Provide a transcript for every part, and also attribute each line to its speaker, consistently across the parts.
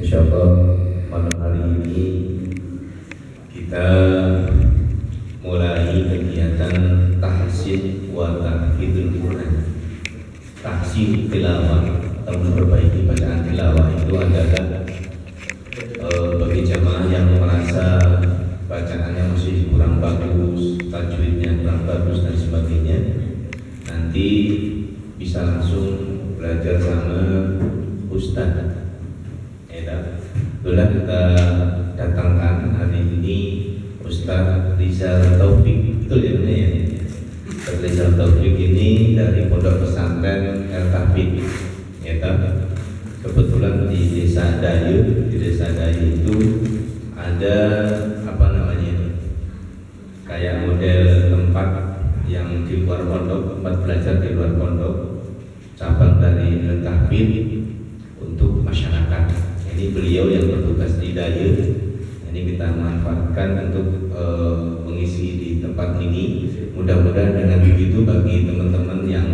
Speaker 1: Insyaallah malam hari ini kita mulai kegiatan tahsin wa tahfidzul Quran. Tahsin tilawah atau memperbaiki bacaan tilawah itu adalah bagi jamaah yang merasa bacaannya masih kurang bagus, tajwidnya kurang bagus dan sebagainya, nanti bisa langsung belajar sama Ustadz. Itulah kita datangkan hari ini Ustadz Rizal Taufik, betul ya benar ya? Ustadz Rizal Taufik ini dari Pondok Pesantren El Tahfiz. Ya, kebetulan di Desa Dayu, itu ada apa namanya? Kayak model tempat yang di luar pondok, tempat belajar di luar pondok, cabang dari El Tahfiz untuk masyarakat. Ini beliau yang bertugas di Dayu. Ini kita manfaatkan untuk mengisi di tempat ini. Mudah-mudahan dengan begitu bagi teman-teman yang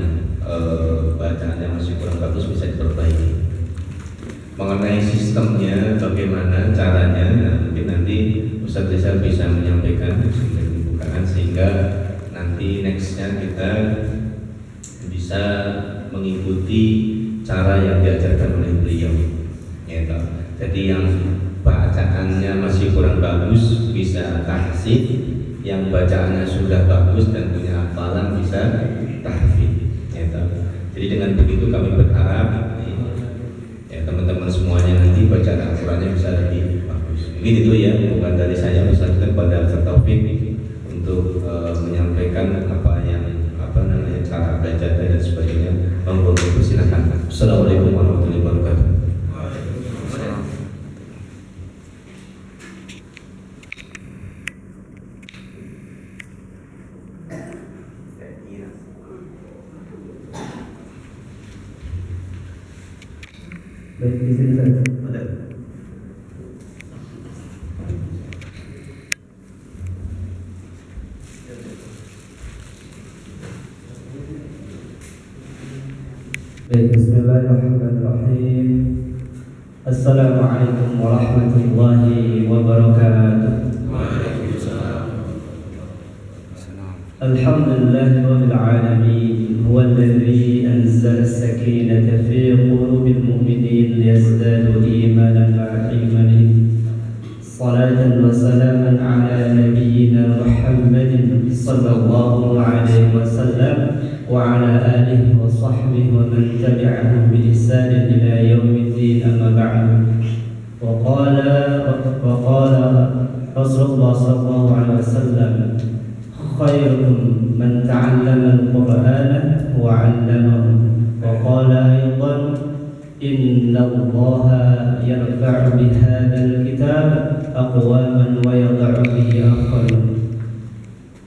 Speaker 1: bacaannya masih kurang bagus bisa diperbaiki. Mengenai sistemnya, bagaimana caranya, mungkin nanti Ustadz Rizal bisa menyampaikan pembukaan sehingga nanti nextnya kita bisa mengikuti cara yang diajarkan oleh beliau. Jadi yang bacaannya masih kurang bagus bisa tahsin, yang bacaannya sudah bagus dan punya hafalan bisa tahfidz. Jadi dengan begitu kami berharap ya teman-teman semuanya nanti bacaan Al-Qurannya bisa lebih bagus. Mungkin itu ya, bukan dari saya, misalkan pada Ustaz Taufik untuk menyampaikan cara belajar dan sebagainya. Monggo silakan. Assalamualaikum warahmatullahi wabarakatuh.
Speaker 2: Baik, di sini saja. Baik, bismillahirrahmanirrahim. Assalamualaikum warahmatullahi wabarakatuh. Alhamdulillahi rabbil alamin. هو الذي أنزل السكينة في قلوب المؤمنين ليزدادوا إيمانا مع إيمانهم. صلاة وسلاما على نبينا محمد صلى الله عليه وسلم وعلى آله وصحبه ومن تبعهم بإحسان إلى يوم الدين. أما بعد. وقال رسول الله صلى الله عليه وسلم: خيركم من تعلم القرآن وعلمه. وقال أيضا: إن الله يرفع بهذا الكتاب أقواما ويضع به آخرين.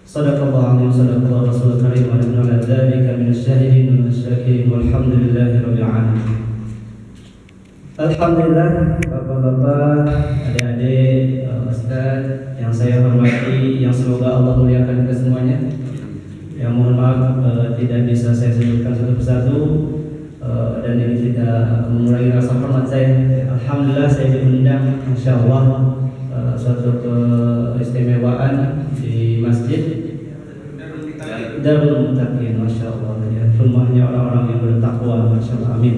Speaker 2: صدق الله العظيم، صدق الله رسول الكريم، ونحن على ذلك من الشاهدين والشاكرين والحمد لله رب العالمين. Alhamdulillah, bapak-bapak, adik-adik, Ustaz yang saya hormati, yang semoga Allah muliakan kita semuanya. Yang mohon maaf tidak bisa saya sebutkan satu persatu, dan ini tidak mengurangi rasa hormat saya. Alhamdulillah saya diundang, Masya Allah, suatu keistimewaan di masjid Darul Muttaqin, Masya Allah, ya, rumahnya orang-orang yang bertakwa, Masya Allah, amin.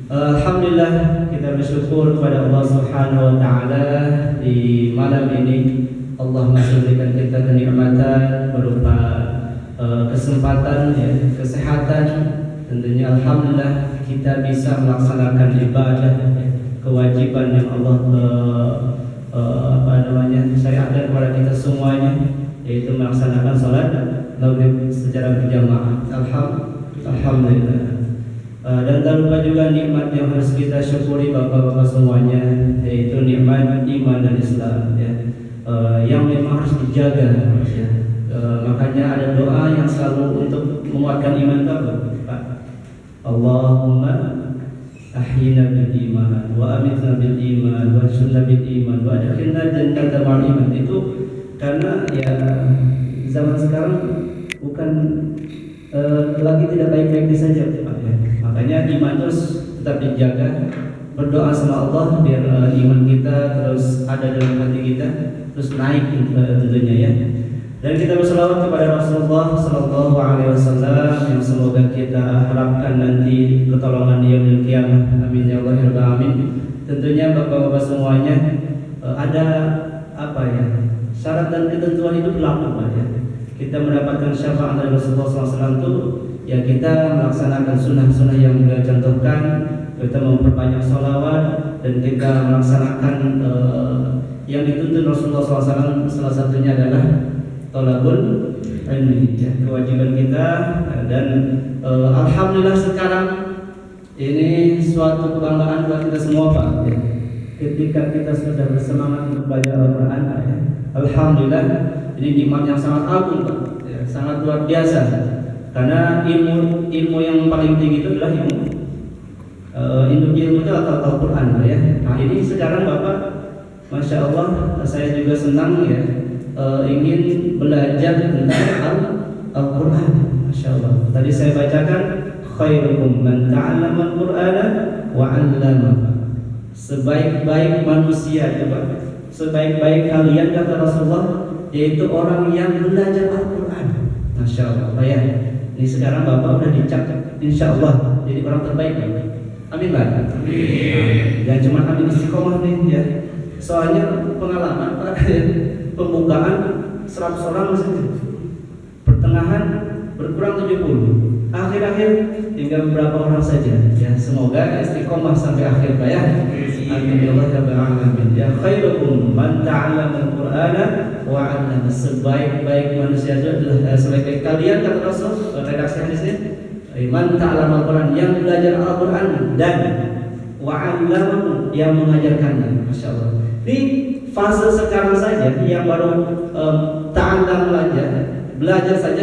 Speaker 2: Alhamdulillah, kita bersyukur kepada Allah Subhanahu wa Ta'ala. Di malam ini Allah masih memberikan kita kenikmatan berupa kesempatan, ya, kesehatan. Tentunya alhamdulillah kita bisa melaksanakan ibadah, ya, kewajiban yang Allah syariatkan kepada kita semuanya, yaitu melaksanakan salat maghrib secara berjamaah. Alhamdulillah. Dan tak lupa juga nikmat yang harus kita syukuri bapak-bapak semuanya, yaitu nikmat iman dan Islam, ya, yang memang harus dijaga, ya. Makanya ada doa yang selalu untuk menguatkan iman Pak. Allahumma ahyina bil iman wa amitna bil iman wa sunna bil iman wa adkhilna jannata ma'al iman. Itu karena ya zaman sekarang bukan lagi tidak baik-baik saja, Pak, ya. Makanya iman terus tetap dijaga. Berdoa sama Allah biar iman kita terus ada dalam hati kita, terus naik tentunya ya. Dan kita berselawat kepada Rasulullah Sallallahu Alaihi Wasallam yang semoga kita harapkan nanti pertolongan di yaumil qiyamah. Amin ya Allah ya Rabbal alamin. Tentunya bapak-bapak semuanya ada apa ya, syarat dan ketentuan itu berlaku Pak ya. Kita mendapatkan syafaat dari Rasulullah SAW itu ya kita melaksanakan sunnah-sunnah yang beliau contohkan, kita memperbanyak sholawat dan kita melaksanakan yang dituntut Rasulullah SAW. Salah satunya adalah tolabul ilmi ya, kewajiban kita. Dan alhamdulillah sekarang ini suatu kebanggaan buat kita semua Pak ya. Ketika kita sudah bersemangat untuk belajar Al-Quran ya. Alhamdulillah ini nikmat yang sangat agung Pak ya, sangat luar biasa. Karena ilmu yang paling tinggi itu adalah ilmu itu atau Al-Quran ya. Nah ini sekarang Bapak, Masya Allah, saya juga senang ya, ingin belajar tentang Al-Quran. Masya Allah. Tadi saya bacakan khairukum man ta'allama al-Qur'ana wa 'allama. Sebaik-baik manusia ya Pak, sebaik-baik kalian kata Rasulullah yaitu orang yang belajar Al-Quran. Masya Allah Pak ya. Ini sekarang Bapak udah dicap insya Allah jadi orang terbaik Pak. Amin Pak. Amin. Jangan cuma amin istiqomah nih ya. Soalnya pengalaman Pak, pembukaan 100 orang saja, pertengahan berkurang 70, akhir-akhir tinggal beberapa orang saja. Ya semoga istiqomah sampai akhir Pak ya. Amin ya Allah ya Rabbal alamin. Ya khairukum man ta'allama al-Qur'ana wa 'allama. Sebaik-baik manusia itu adalah sebaik-baik kalian kata Rasul, redaksi hadisnya. Man ta'allama al-Qur'an, yang belajar Al-Qur'an dan wa 'allama, yang mengajarkannya. Masya Allah. Di fase sekarang saja yang baru ta'allam belajar saja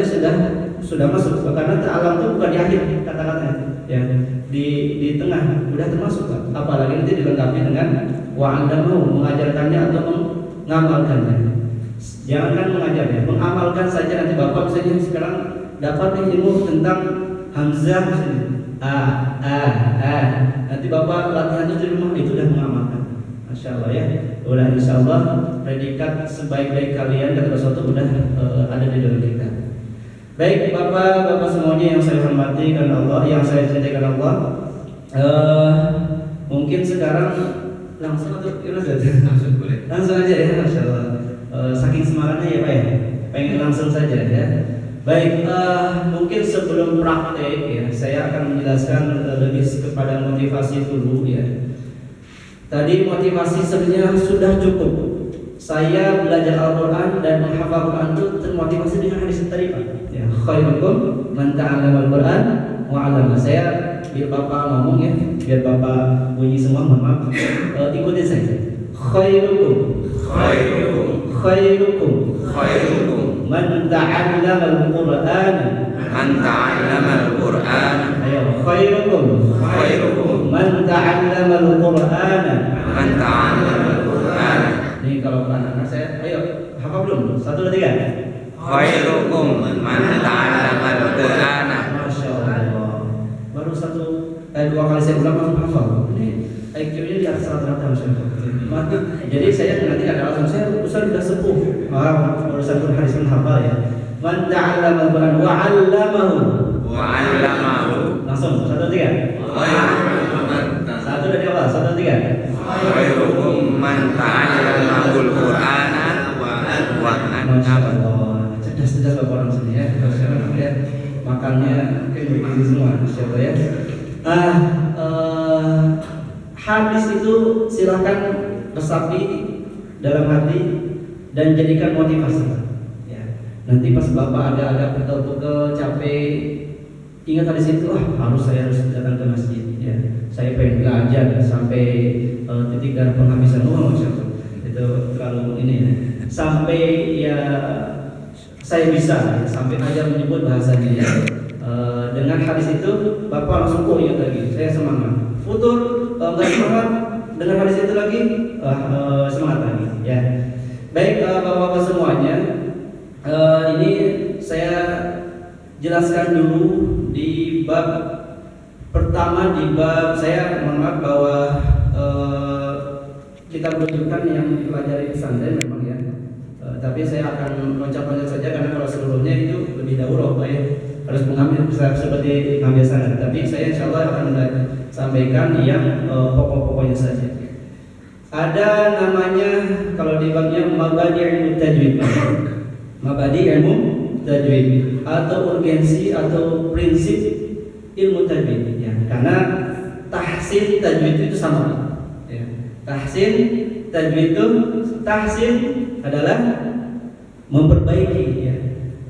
Speaker 2: sudah masuk, karena ta'allam itu bukan di akhir kata-katanya ya, di tengah udah termasuk Pak. Apalagi nanti dilengkapi dengan wa'allamahu, mengajarkannya atau mengamalkannya. Jangankan mengajarnya, mengamalkan saja. Nanti Bapak misalnya sekarang dapat ilmu tentang hamzah nanti Bapak latihan itu di rumah, itu udah mengamalkan. Masya Allah ya. Udah insya Allah predikat sebaik-baik kalian kata Rasulullah udah ada di dalam kita. Baik Bapak semuanya yang saya hormati karena Allah, yang saya cintai karena Allah. Mungkin sekarang langsung atau gimana saja? Langsung boleh. Langsung aja ya, Masya Allah. Saking semangatnya ya Pak ya, pengen langsung saja ya. Baik, mungkin sebelum praktek ya, saya akan menjelaskan lebih kepada motivasi dulu ya. Tadi motivasi sebenarnya sudah cukup. Saya belajar Al-Quran dan menghafal Al-Quran itu termotivasi dengan hadis tadi Pak ya, khairukum man ta'allama al-Quran wa 'allama. Saya biar Bapak ngomong ya, biar Bapak bunyi semua, mohon maaf, ikutin saya. Khairukum man ta'allama al-Quran. Ayo, khairukum man ta'allama al-Quran. Ini kalau anak-anak saya, ayo hafal belum? 1, 2, 3.
Speaker 3: Khairukum man ta'allama al-Qur'an.
Speaker 2: Masya Allah. Baru 2 kali saya ulang langsung hafal. Ini IQ-nya di atas rata-rata Masya Allah. Jadi saya nanti ada alasan, saya urusan sudah sepuh. Urusan hadis hafal ya. Man ta'allama al-Qur'an wa 'allamahu. Langsung 1, 2, 3. 1 dari awal, 1, 2, 3.
Speaker 3: Khairukum man ta'allama al-Qur'ana wa 'allama.
Speaker 2: Cerdas Bapak orang sini ya. Ya. Makannya mungkin begini semua, Masya Allah ya. Hadis itu silakan resapi dalam hati dan jadikan motivasi ya. Nanti pas Bapak agak pegel-pegel, capek, ingat hadis itu, saya harus datang ke masjid ya. Saya pengen belajar sampai titik darah penghabisan uang, Masya Allah. Itu terlalu ini ya. Sampai ya saya bisa ya, sampai aja menyebut bahasanya ya. Dengan hadis itu Bapak langsung ingat lagi, saya semangat. Futur enggak semangat, dengan hadis itu lagi semangat lagi ya. Baik Bapak-bapak semuanya, ini saya jelaskan dulu di bab Pertama di bab, saya mohon maaf bahwa kita merujukan yang dipelajari pesantren memang ya. Tapi saya akan loncat-loncat saja karena kalau sebelumnya itu lebih dahulu Pak ya, harus mengambil seperti ngambil sana. Tapi saya insya Allah akan sampaikan yang pokok-pokoknya saja. Ada namanya kalau di babnya mabadi ilmu tajwid, mabadi ilmu tajwid atau urgensi atau prinsip ilmu tajwid ya. Karena tahsin tajwid itu sama ya. Tahsin tajwid itu tahsin adalah memperbaiki ya.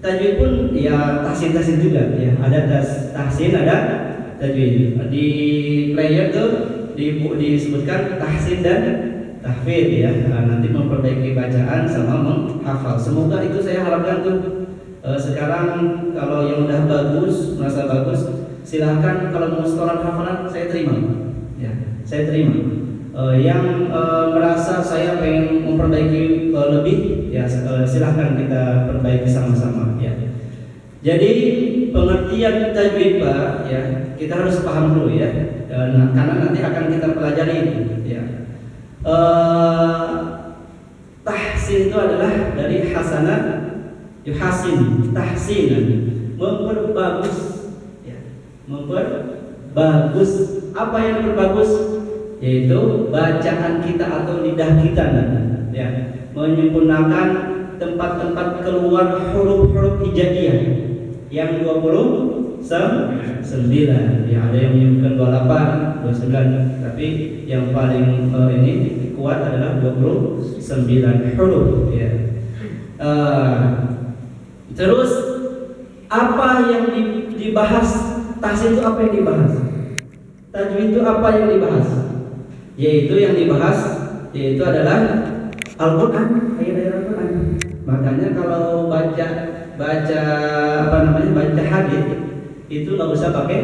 Speaker 2: Tajwid pun ya tahsin juga ya. Ada tahsin, ada tajwid. Di player tuh disebutkan tahsin dan tahfidz ya. Nanti memperbaiki bacaan sama menghafal. Semoga itu saya harapkan tuh sekarang kalau yang udah bagus, merasa bagus, silahkan kalau mau setoran hafalan saya terima ya. Saya terima. Yang merasa saya pengen memperbaiki lebih ya silahkan kita perbaiki sama-sama ya. Jadi pengertian tajwid Pak ya kita harus paham dulu ya. Karena nanti akan kita pelajari itu ya. Tahsin itu adalah dari hasanah yuhasin, tahsinan, memperbagus ya. Memperbagus. Apa yang diperbagus? Yaitu bacaan kita atau lidah kita ya. Menyempurnakan tempat-tempat keluar huruf-huruf hijaiyah yang 29 ya, ada yang menyebutkan 28, 29, tapi yang paling ini kuat adalah 29 huruf ya. Terus apa yang dibahas? Tahsin itu apa yang dibahas? Tajwid itu apa yang dibahas? Yaitu yang dibahas yaitu adalah Al-Quran, ayat-ayat Al-Quran. Makanya kalau baca hadis itu nggak usah pakai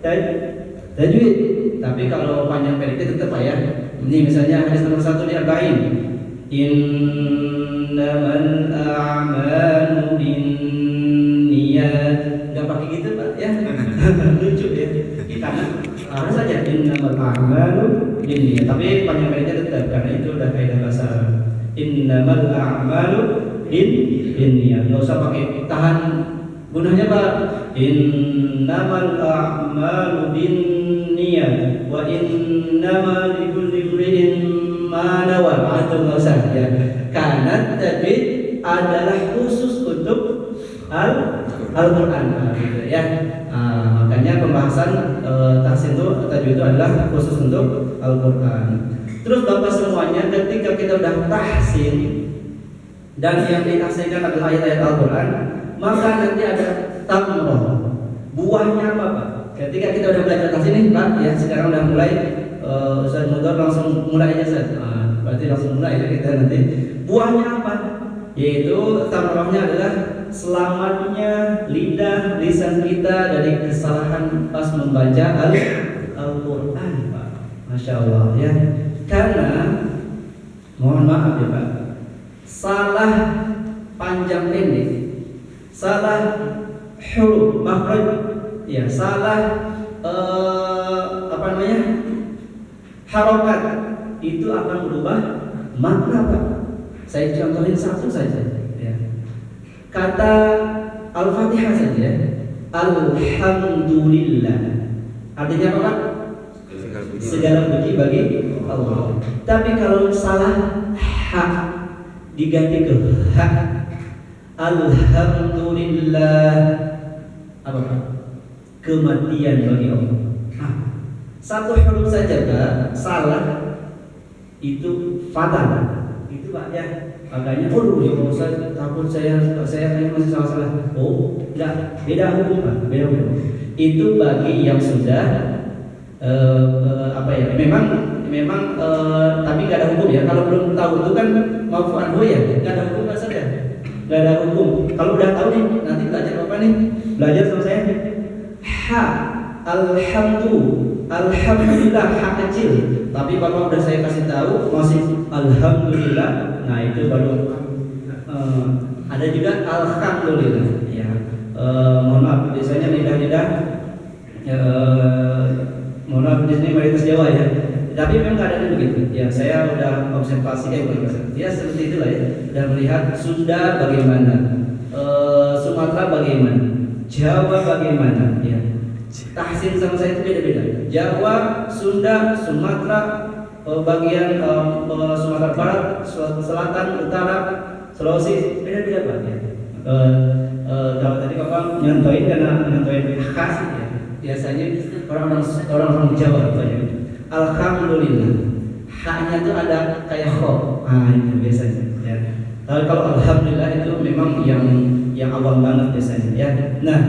Speaker 2: tajwid. Tapi kalau panjang pendek tetap ya. Ini misalnya hadis nomor 1 di Arba'in. Innamal a'malu binniyat. Nggak pakai gitu Pak ya. Lucu ya. Karena harus saja innamal a'malu binniyat. Tapi panjang pendeknya tetap karena itu udah kaidah bahasa Arab. Innamal a'malu binniyat. Nggak usah pakai tahan gunanya Pak. Innamal a'malu binniyat wa innama likulli imri'in ma nawa. Itu nggak usah ya. Karena tajwid adalah khusus untuk Al-Quran gitu ya. Makanya pembahasan tahsin itu tajwid itu adalah khusus untuk Al-Quran. Terus Bapak semuanya ketika kita udah tahsin dan yang ditahsinkan adalah ayat-ayat Al-Quran, maka nanti ada tamroh. Buahnya apa Pak? Ketika kita udah belajar tahsin nih Pak ya, sekarang udah mulai Ustaz Mudhar langsung mulai aja Ustaz. Berarti langsung mulai ya kita nanti. Buahnya apa? Yaitu tamrohnya adalah selamatnya lisan kita dari kesalahan pas membaca Al-Quran Pak. Masya Allah ya. Karena mohon maaf ya Pak, salah panjang pendek, salah huruf makhraj ya, salah harokat itu akan berubah makna Pak. Saya contohin satu saja ya. Kata Al-Fatihah saja, Alhamdulillah. Artinya apa Pak? Segala puji bagi Allah. Tapi kalau salah ha diganti ke ha, Alhamdulillah, apa Pak? Kematian bagi Allah. Satu huruf saja Pak salah itu fatal. Itu Pak ya. Makanya ya saya takut saya masih salah. Oh, enggak, beda hukum Pak, beda hukum. Itu bagi yang sudah memang tapi nggak ada hukum ya. Kalau belum tahu itu kan maafu anhu ya, nggak ada hukum saja. Nggak ada hukum. Kalau udah tahu nih, nanti belajar apa nih? Belajar sama saya. Ha, alhamdulillah, ha kecil. Tapi Bapak udah saya kasih tahu masih alhamdulillah. Nah itu baru ada juga alhamdulillah ya. Mohon maaf biasanya lidah mohon maaf di sini mayoritas Jawa ya. Tapi memang keadaannya begitu. Ya saya udah observasi ya seperti itulah ya. Udah melihat Sunda bagaimana, Sumatera bagaimana, Jawa bagaimana ya. Tahsin sama saya itu beda-beda. Jawa, Sunda, Sumatera, bagian Sumatera Barat, Selatan, Utara, Sulawesi beda-beda Pak ya. Kalau tadi Bapak nyontoin karena nyontoin khas ya. Biasanya orang-orang Jawa banyak. Alhamdulillah. Haknya itu ada kayak kho. Itu biasanya ya. Kalau alhamdulillah itu memang yang awam banget biasanya ya. Nah,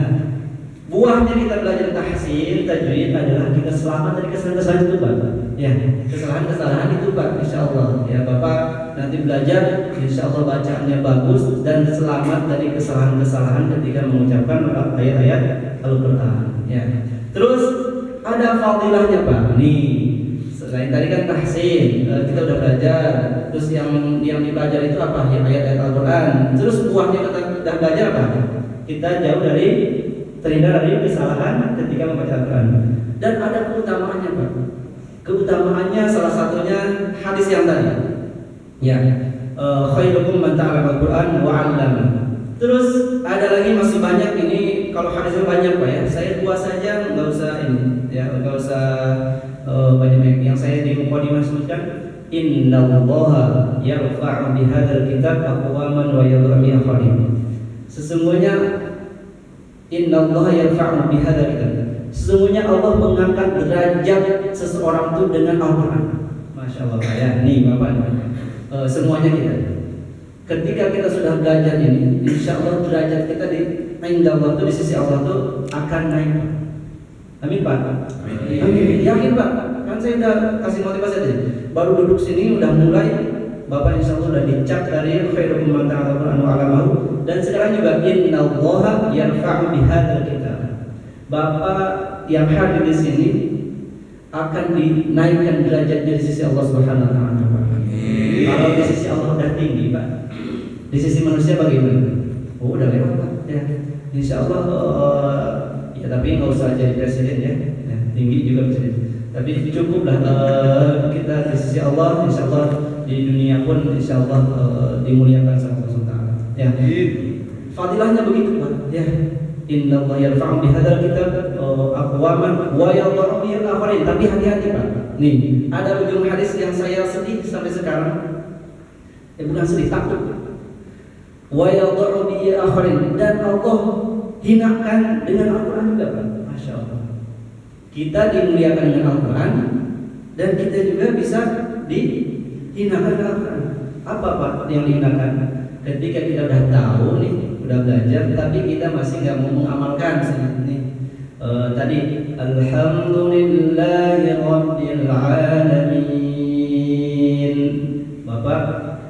Speaker 2: buahnya kita belajar tahsin, tajwid adalah kita selamat dari kesalahan-kesalahan itu Pak. Ya, kesalahan-kesalahan itu Pak, insyaallah. Ya, Bapak nanti belajar, insyaallah bacaannya bagus dan selamat dari kesalahan-kesalahan ketika mengucapkan ayat-ayat Al-Qur'an. Ya. Terus ada fadilahnya Pak. Nih, selain tadi kan tahsin, kita udah belajar. Terus yang dipelajari itu apa? Ya, ayat-ayat Al-Qur'an. Terus buahnya kita udah belajar apa? Kita jauh dari terhindar dari kesalahan ketika membaca Al-Quran. Dan ada keutamaannya Pak. Keutamaannya salah satunya hadis yang tadi. Ya, khairukum man ta'allama Al-Quran wa 'allama. Terus ada lagi masih banyak ini. Kalau hadisnya banyak Pak ya. Saya buat saja nggak usah ini ya, nggak usah banyak yang saya di mukadimah sebutkan. Innallaha yarfa'u bihadzal kitab aqwaman wa yadh'u bi akharin. Sesungguhnya Innallaha yarfa'u bihadzal kitab. Sesungguhnya Allah mengangkat derajat seseorang itu dengan Al-Qur'an. Masya Allah ya. Nih Bapak, semuanya kita. Ketika kita sudah belajar ini, insya Allah derajat kita di Allah itu di sisi Allah itu akan naik. Amin Pak. Amin. Yakin Pak? Kan saya udah kasih motivasi tadi. Baru duduk sini udah mulai. Bapak insya Allah udah dicap dari khairukum man ta'allama Al-Qur'an wa 'allamahu. Dan sekarang juga innallaha yarfa'u bihadzal kitab. Bapak yang hadir di sini akan dinaikkan derajatnya di sisi Allah Subhanahu wa taala. Kalau di sisi Allah udah tinggi, Pak. Di sisi manusia bagaimana? Oh, udah lewat, Pak. Ya. Insyaallah ya tapi nggak usah jadi presiden ya. Tinggi juga presiden. Tapi cukuplah kita di sisi Allah, insyaallah di dunia pun insyaallah dimuliakan sama Allah Subhanahu wa taala. Ya. Fadilahnya begitu Pak. Ya. Innallaha yarfa'u bihadzal kitab aqwaman wa yadh'u bihi al-akharin. Tapi hati-hati Pak. Nih, ada ujung hadis yang saya sedih sampai sekarang. Bukan sedih, takut. Wa yadh'u bihi al-akharin, dan Allah hinakan dengan Al-Qur'an juga Pak. Masya Allah. Kita dimuliakan dengan Al-Qur'an dan kita juga bisa dihinakan dengan Al-Qur'an. Apa Pak yang dihinakan? Ketika kita udah tahu nih, udah belajar, tapi kita masih nggak mau mengamalkan nih. Tadi Alhamdulillahi Rabbil Alamin. Bapak,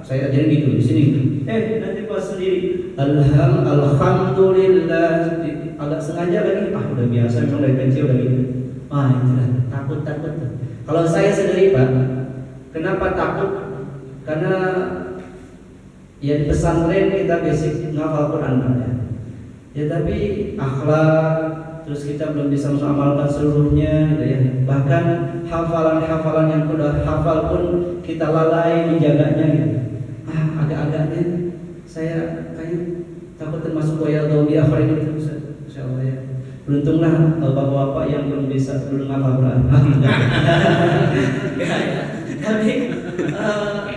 Speaker 2: saya ajarin gitu di sini. Nanti pas sendiri Alhamdulillah. Agak sengaja lagi. Udah biasa memang dari kecil udah gitu. Itulah takut. Kalau saya sendiri Pak, kenapa takut? Karena ya di pesantren kita basic ngafal Quran Pak ya. Ya tapi akhlak, terus kita belum bisa mengamalkan seluruhnya gitu ya. Bahkan hafalan-hafalan yang udah hafal pun kita lalai menjaganya gitu. Agak-agaknya saya kayak takut termasuk wayal di akhir itu insyaallah ya. Beruntunglah bapak-bapak yang belum ngafal Quran.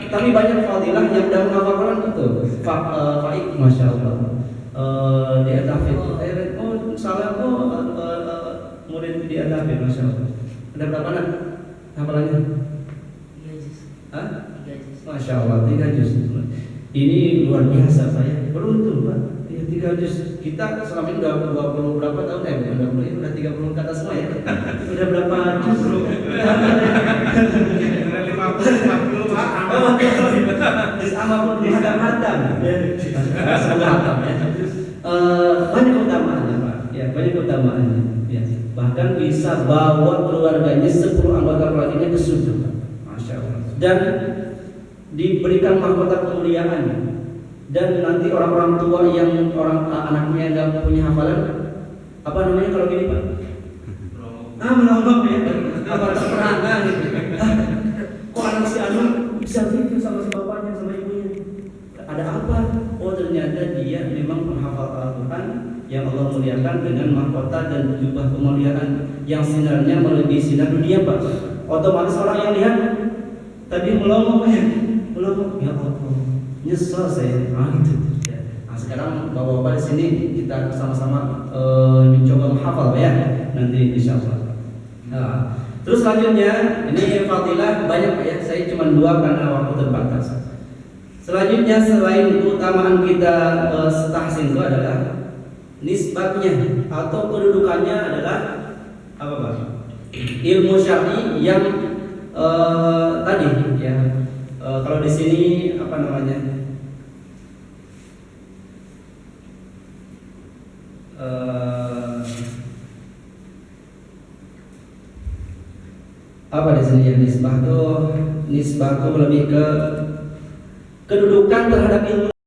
Speaker 2: Tapi banyak fadilah yang udah menghafal Quran betul. Faik, masya Allah. Dia tafid. Salah murid dia tafid, masya Allah. Ada berapa anak hafalannya?
Speaker 4: 3 juz.
Speaker 2: Hah?
Speaker 4: 3 juz.
Speaker 2: Masya Allah, 3 juz. Ini luar biasa saya. Beruntung Pak. Ya 3 juz. Kita selama ini udah 20 berapa tahun? Udah 30 kata semua ya. Udah berapa juz? 50 Pak. Juz amal pun hatam. Semoga hatam ya. Banyak keutamaannya Pak. Ya, banyak keutamaannya. Ya. Bahkan bisa bawa keluarganya 10 anggota keluarganya ke surga. Masya Allah. Dan diberikan mahkota kemuliaan. Dan nanti orang-orang tua yang anaknya nggak punya hafalan, apa namanya kalau gini Pak? Melongok ya. apa terperangkan gitu. Kok anak si Anu bisa begitu sama si bapaknya sama ibunya? Ada apa? Oh ternyata dia memang penghafal Al-Quran yang Allah muliakan dengan mahkota dan jubah kemuliaan yang sinarnya melebihi sinar dunia, Pak. Otomatis orang yang lihat tadi melongo ya, melongo, ya Allah, nyesel saya. Gitu. Ya. Nah, sekarang bapak-bapak di sini kita sama-sama mencoba menghafal ya, nanti insya Allah. Nah, terus selanjutnya ini fadilah banyak Pak ya, saya cuma 2 karena waktu terbatas. Selanjutnya selain keutamaan kita setahsin itu adalah nisbatnya atau kedudukannya adalah apa Pak? Ilmu syar'i yang tadi ya. Kalau di sini apa namanya? Apa di sini ya, nisbah tuh lebih ke kedudukan terhadap ilmu